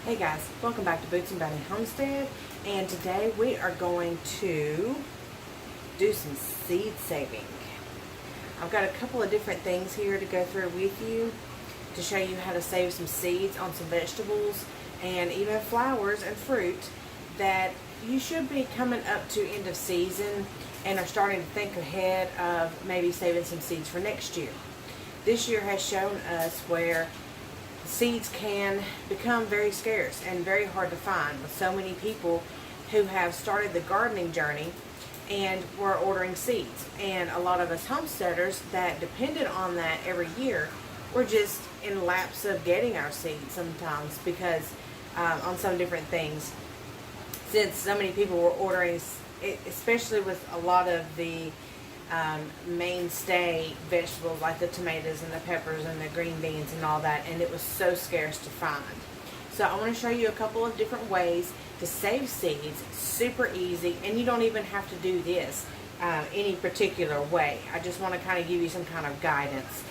Hey guys, welcome back to Boots and Bounty Homestead, and today we are going to do some seed saving. I've got a couple of different things here to go through with you to show you how to save some seeds on some vegetables and even flowers and fruit that you should be coming up to end of season and are starting to think ahead of maybe saving some seeds for next year. This year has shown us where seeds can become very scarce and very hard to find, with so many people who have started the gardening journey and were ordering seeds. And a lot of us homesteaders that depended on that every year were just in lapse of getting our seeds sometimes because on some different things, since so many people were ordering, especially with a lot of the mainstay vegetables like the tomatoes and the peppers and the green beans and all that, and it was so scarce to find. So I want to show you a couple of different ways to save seeds, super easy, and you don't even have to do this any particular way. I just want to kind of give you some kind of guidance,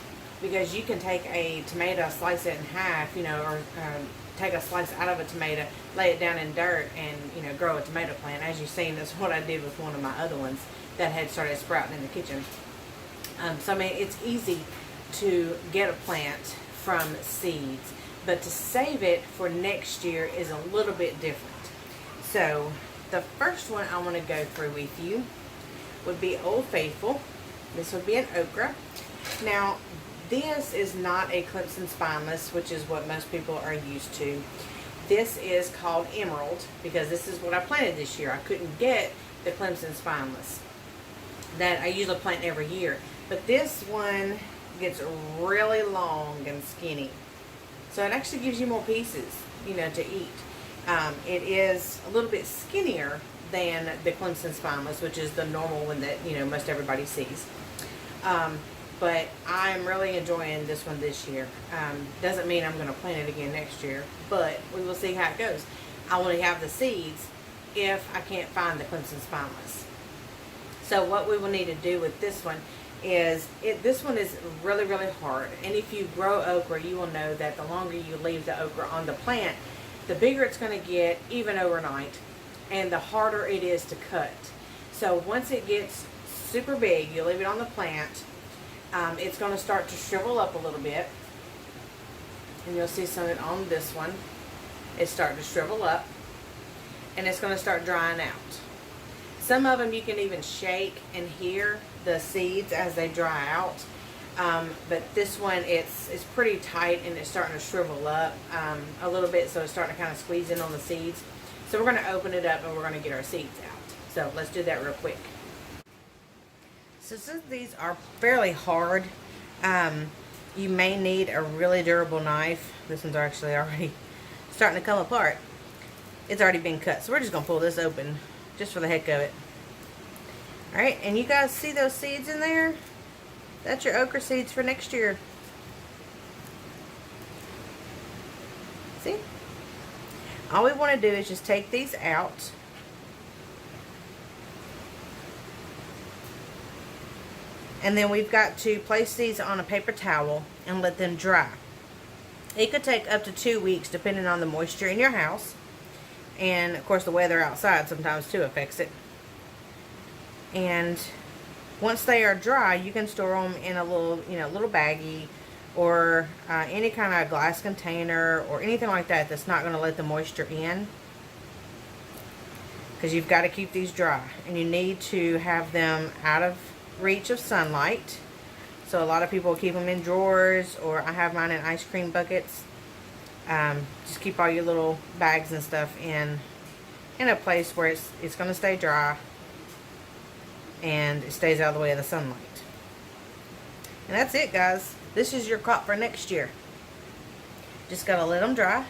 because you can take a tomato, slice it in half, or take a slice out of a tomato, lay it down in dirt, and grow a tomato plant. As you've seen, that's what I did with one of my other ones that had started sprouting in the kitchen. So I mean, it's easy to get a plant from seeds, but to save it for next year is a little bit different. So the first one I want to go through with you would be Old Faithful. This would be an okra. Now, this is not a Clemson spineless, which is what most people are used to. This is called Emerald because this is what I planted this year. I couldn't get the Clemson spineless that I usually plant every year. But this one gets really long and skinny. So it actually gives you more pieces, to eat. It is a little bit skinnier than the Clemson spineless, which is the normal one that, most everybody sees. But I'm really enjoying this one this year. Doesn't mean I'm going to plant it again next year, but we will see how it goes. I only have the seeds if I can't find the Clemson spineless. So what we will need to do with this one is, this one is really, really hard. And if you grow okra, you will know that the longer you leave the okra on the plant, the bigger it's going to get, even overnight, and the harder it is to cut. So once it gets super big, you leave it on the plant, it's going to start to shrivel up a little bit. And you'll see some of it on this one. It's starting to shrivel up, and it's going to start drying out. Some of them you can even shake and hear the seeds as they dry out. But this one, it's pretty tight, and it's starting to shrivel up a little bit, so it's starting to kind of squeeze in on the seeds. So we're going to open it up and we're going to get our seeds out. So let's do that real quick. So since these are fairly hard, you may need a really durable knife. This one's actually already starting to come apart. It's already been cut, so we're just going to pull this open just for the heck of it. Alright, and you guys see those seeds in there? That's your okra seeds for next year. See? All we want to do is just take these out. And then we've got to place these on a paper towel and let them dry. It could take up to 2 weeks depending on the moisture in your house. And of course the weather outside sometimes too affects it. And once they are dry, you can store them in a little, little baggie, or any kind of glass container or anything like that that's not going to let the moisture in. Because you've got to keep these dry, and you need to have them out of reach of sunlight. So a lot of people keep them in drawers, or I have mine in ice cream buckets. Just keep all your little bags and stuff in a place where it's going to stay dry and it stays out of the way of the sunlight. And that's it, guys. This is your crop for next year. Just got to let them dry,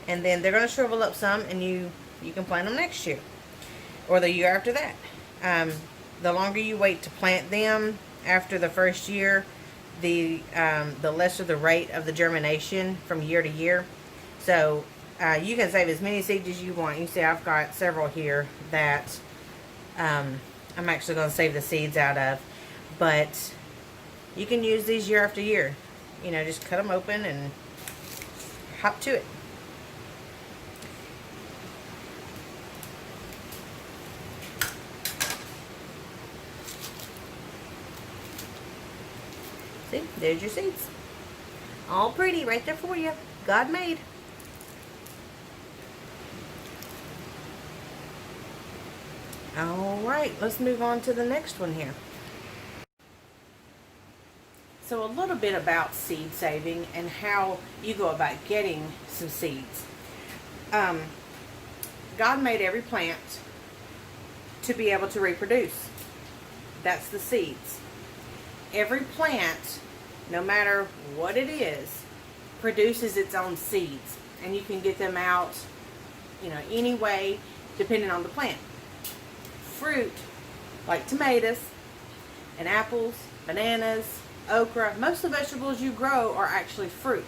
and then they're going to shrivel up some, and you can plant them next year or the year after that. The longer you wait to plant them after the first year, the lesser the rate of the germination from year to year. So you can save as many seeds as you want. You see I've got several here that I'm actually going to save the seeds out of. But you can use these year after year. Just cut them open and hop to it. See, there's your seeds. All pretty right there for you. God made. All right, let's move on to the next one here. So a little bit about seed saving and how you go about getting some seeds. God made every plant to be able to reproduce. That's the seeds. Every plant, no matter what it is, produces its own seeds. And you can get them out, any way depending on the plant. Fruit, like tomatoes and apples, bananas, okra, most of the vegetables you grow are actually fruit,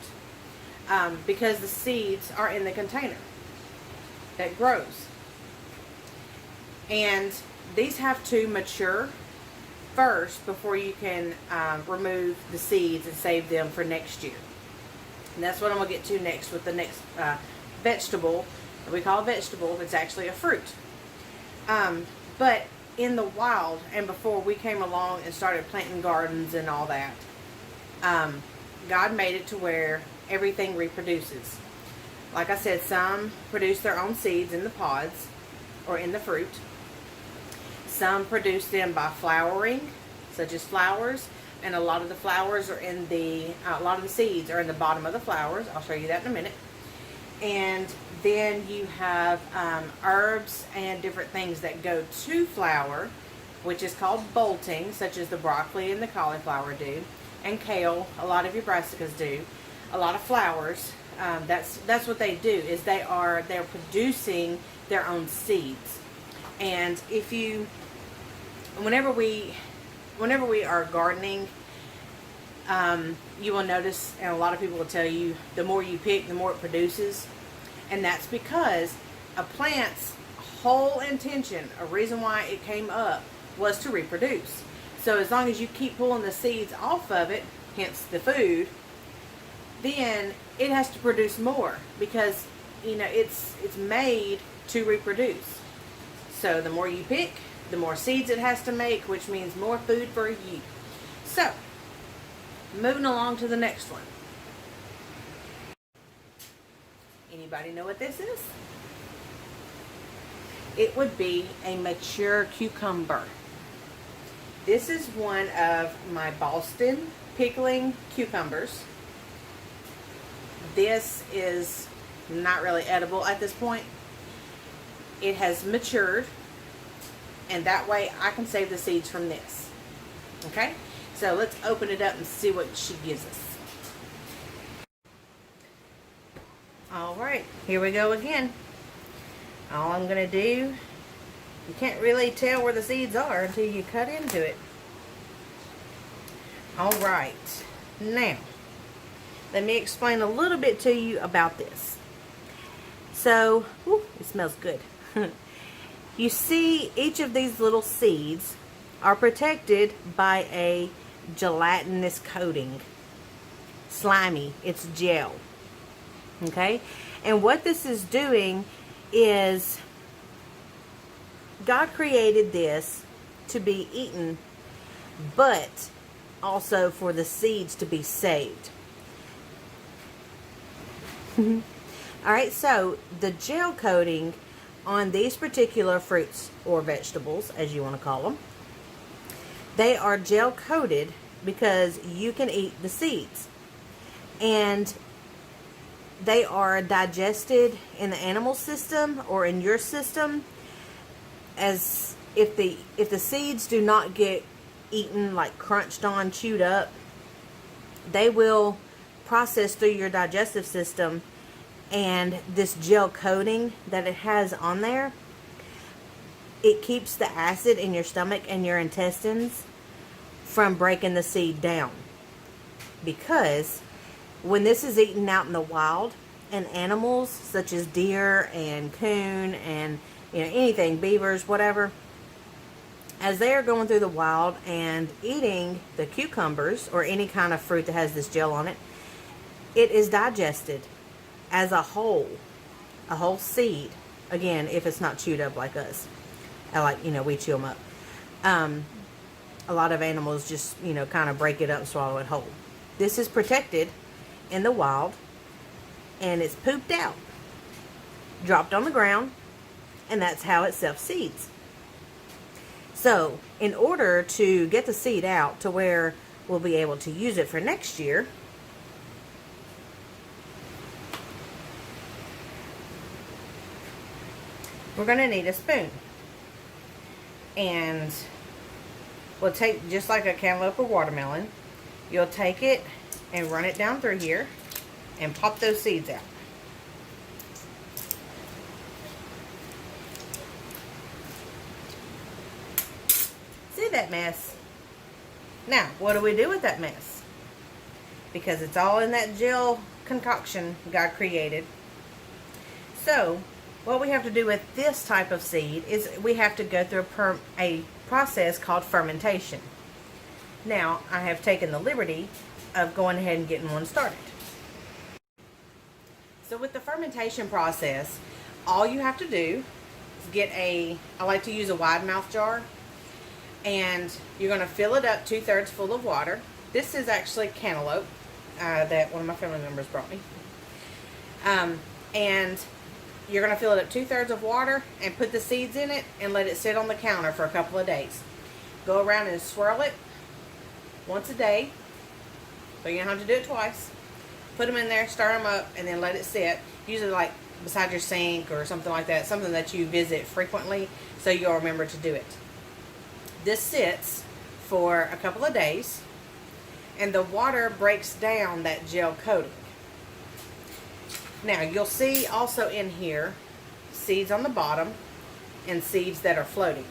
because the seeds are in the container that grows. And these have to mature first before you can remove the seeds and save them for next year. And that's what I'm going to get to next with the next vegetable that we call a vegetable. It's actually a fruit. But in the wild, and before we came along and started planting gardens and all that, God made it to where everything reproduces. Like I said, some produce their own seeds in the pods or in the fruit. Some produce them by flowering, such as flowers, and a lot of the flowers are in a lot of the seeds are in the bottom of the flowers. I'll show you that in a minute. And then you have herbs and different things that go to flower, which is called bolting, such as the broccoli and the cauliflower do, and kale. A lot of your brassicas do. A lot of flowers. That's what they do. Is they're producing their own seeds. And whenever we are gardening, you will notice, and a lot of people will tell you, the more you pick, the more it produces. And that's because a plant's whole intention, a reason why it came up, was to reproduce. So as long as you keep pulling the seeds off of it, hence the food, then it has to produce more, because it's made to reproduce. So the more you pick, the more seeds it has to make, which means more food for you. So moving along to the next one. Anybody know what this is? It would be a mature cucumber. This is one of my Boston pickling cucumbers. This is not really edible at this point. It has matured, and that way I can save the seeds from this. Okay? So let's open it up and see what she gives us. Alright, here we go again. All I'm going to do, you can't really tell where the seeds are until you cut into it. Alright, now, let me explain a little bit to you about this. So, it smells good. You see, each of these little seeds are protected by a gelatinous coating. Slimy, it's gel. Okay, and what this is doing is God created this to be eaten, but also for the seeds to be saved. Alright, so the gel coating on these particular fruits or vegetables, as you want to call them, they are gel coated because you can eat the seeds. And they are digested in the animal system or in your system, as if the seeds do not get eaten, like crunched on, chewed up, they will process through your digestive system, and this gel coating that it has on there, it keeps the acid in your stomach and your intestines from breaking the seed down. Because when this is eaten out in the wild, and animals such as deer and coon and anything, beavers, whatever, as they are going through the wild and eating the cucumbers or any kind of fruit that has this gel on it, it is digested as a whole seed. Again, if it's not chewed up like us, we chew them up. a lot of animals just, you know, kind of break it up and swallow it whole. This is protected in the wild, and it's pooped out, dropped on the ground, and that's how it self-seeds. So in order to get the seed out to where we'll be able to use it for next year, we're going to need a spoon. And we'll take, just like a cantaloupe or watermelon, you'll take it and run it down through here and pop those seeds out. See that mess? Now, what do we do with that mess? Because it's all in that gel concoction God created. So, what we have to do with this type of seed is we have to go through a process called fermentation. Now, I have taken the liberty of going ahead and getting one started. So with the fermentation process, all you have to do is get I like to use a wide mouth jar, and you're going to fill it up 2/3 full of water. This is actually cantaloupe that one of my family members brought me. And you're going to fill it up 2/3 of water and put the seeds in it and let it sit on the counter for a couple of days. Go around and swirl it once a day, so you don't have to do it twice. Put them in there, stir them up, and then let it sit. Usually like beside your sink or something like that, something that you visit frequently, so you'll remember to do it. This sits for a couple of days, and the water breaks down that gel coating. Now, you'll see also in here seeds on the bottom and seeds that are floating.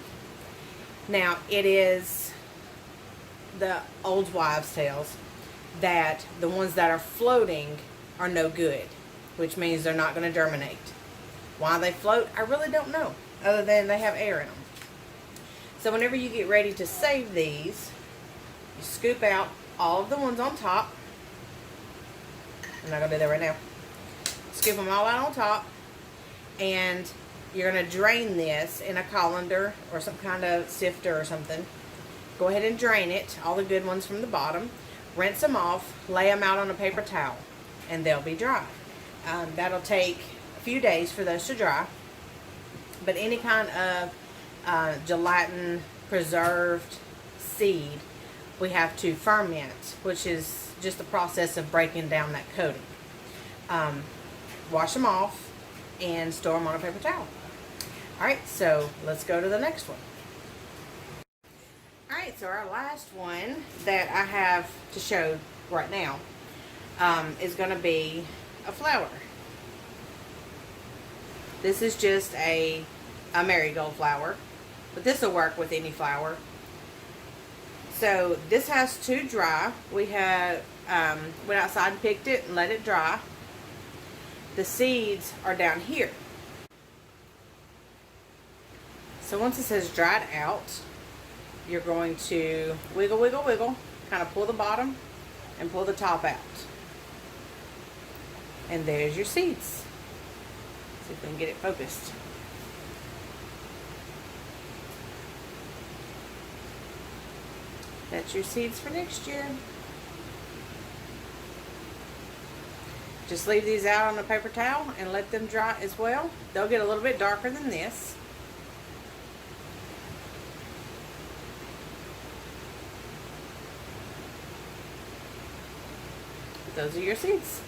Now, it is the old wives' tales that the ones that are floating are no good, which means they're not going to germinate. Why they float, I really don't know, other than they have air in them. So whenever you get ready to save these, you scoop out all of the ones on top. I'm not going to do that right now. Scoop them all out on top, and you're going to drain this in a colander or some kind of sifter or something. Go ahead and drain it, all the good ones from the bottom. Rinse them off, lay them out on a paper towel, and they'll be dry. That'll take a few days for those to dry, but any kind of gelatin preserved seed we have to ferment, which is just the process of breaking down that coating. Wash them off and store them on a paper towel. Alright, so let's go to the next one. Alright, so our last one that I have to show right now is going to be a flower. This is just a marigold flower, but this will work with any flower. So this has to dry. We went outside and picked it and let it dry. The seeds are down here. So once it says dried out, you're going to wiggle, wiggle, wiggle, kind of pull the bottom and pull the top out. And there's your seeds. See if we can get it focused. That's your seeds for next year. Just leave these out on a paper towel and let them dry as well. They'll get a little bit darker than this. Those are your seeds.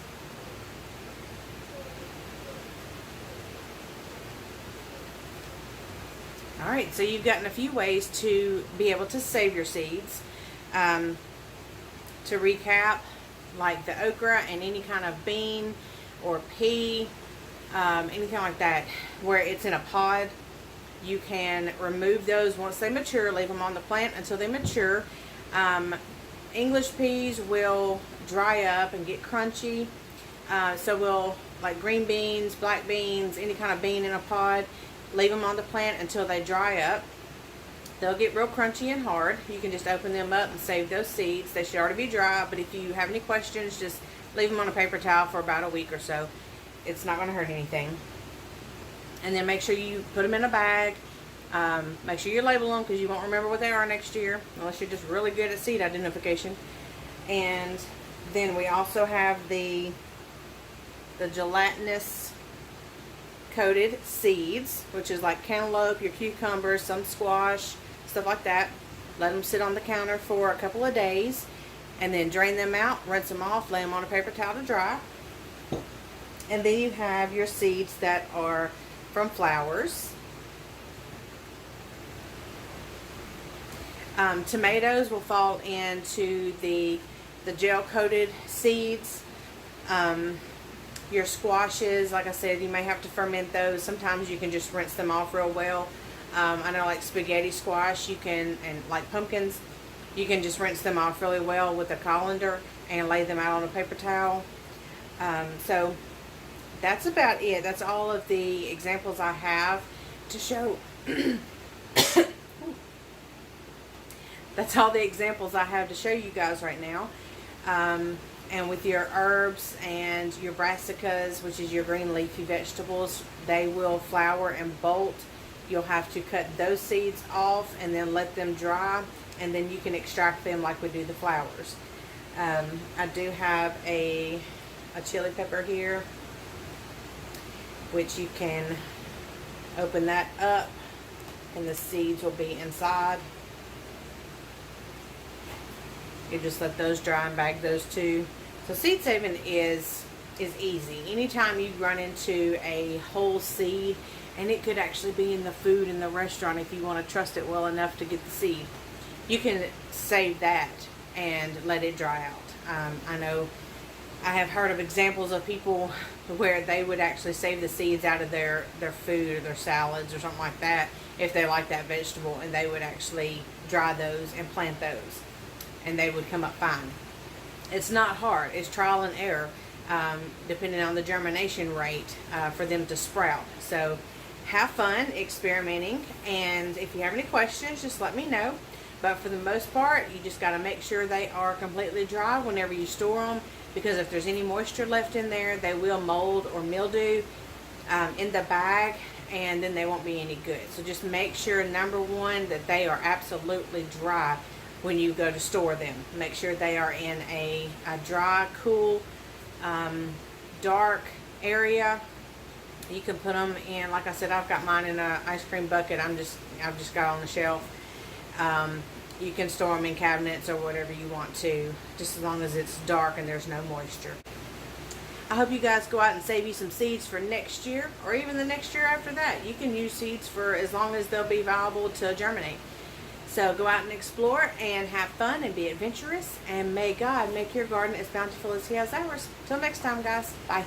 Alright, so you've gotten a few ways to be able to save your seeds. To recap, like the okra and any kind of bean or pea, anything like that, where it's in a pod, you can remove those once they mature, leave them on the plant until they mature. English peas will dry up and get crunchy, so we'll, like green beans, black beans, any kind of bean in a pod, leave them on the plant until they dry up. They'll get real crunchy and hard. You can just open them up and save those seeds. They should already be dry, but if you have any questions, just leave them on a paper towel for about a week or so. It's not going to hurt anything. And then make sure you put them in a bag, Make sure you label them because you won't remember what they are next year unless you're just really good at seed identification. And then we also have the gelatinous coated seeds, which is like cantaloupe, your cucumbers, some squash, stuff like that. Let them sit on the counter for a couple of days and then drain them out, rinse them off, lay them on a paper towel to dry. And then you have your seeds that are from flowers. Tomatoes will fall into the gel coated seeds. Your squashes, like I said, you may have to ferment those. Sometimes you can just rinse them off real well. I know like spaghetti squash, you can, and like pumpkins, you can just rinse them off really well with a colander and lay them out on a paper towel. So that's about it. That's all of the examples I have to show. That's all the examples I have to show you guys right now. And with your herbs and your brassicas, which is your green leafy vegetables, they will flower and bolt. You'll have to cut those seeds off and then let them dry, and then you can extract them like we do the flowers. I do have a chili pepper here, which you can open that up and the seeds will be inside. You just let those dry and bag those too. So seed saving is easy. Anytime you run into a whole seed, and it could actually be in the food in the restaurant if you want to trust it well enough to get the seed, you can save that and let it dry out. I know I have heard of examples of people where they would actually save the seeds out of their food or their salads or something like that if they like that vegetable, and they would actually dry those and plant those, and they would come up fine. It's not hard. It's trial and error, depending on the germination rate for them to sprout. So have fun experimenting, and if you have any questions, just let me know. But for the most part, you just got to make sure they are completely dry whenever you store them, because if there's any moisture left in there, they will mold or mildew in the bag, and then they won't be any good. So just make sure, number one, that they are absolutely dry when you go to store them. Make sure they are in a dry, cool, dark area. You can put them in, like I said, I've got mine in an ice cream bucket. I've just got on the shelf. You can store them in cabinets or whatever you want to, just as long as it's dark and there's no moisture. I hope you guys go out and save you some seeds for next year, or even the next year after that. You can use seeds for as long as they'll be viable to germinate. So go out and explore and have fun and be adventurous, and may God make your garden as bountiful as He has ours. Till next time, guys. Bye.